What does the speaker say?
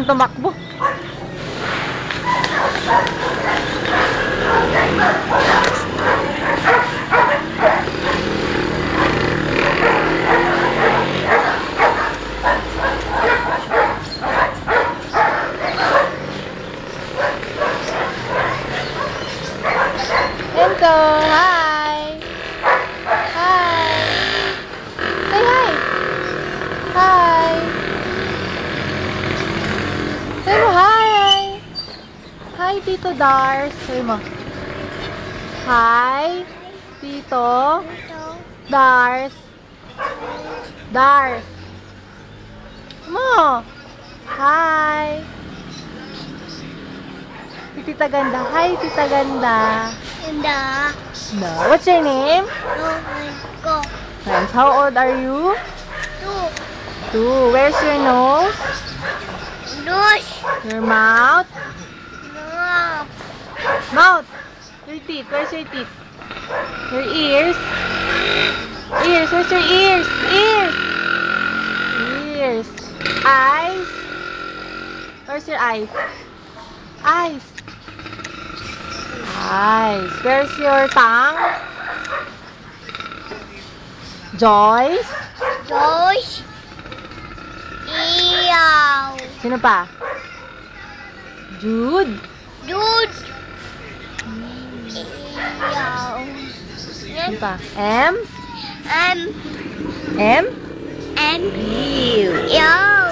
tumakbo. Ento, hi! Hi! Say hi! Hi! Say mo hi! Hi, Tito Dars. Say mo. Hi, Tito Dars. Dars. Mo. Hi. Tita Ganda. Hi, Tita Ganda. Ganda. No. What's your name? Go. Friends, how old are you? 2. 2. Where's your nose? Nose. Your mouth? No. Mouth. Your teeth. Where's your teeth? Your ears? Ears. Where's your ears? Ears. Ears. Eyes. Where's your eyes? Eyes. Eyes. Where's your tongue? Joyce. Joyce. Iyaw. Sino pa? Jude. Dude. Iyaw. Sino pa? M. M. M. M. Iyaw.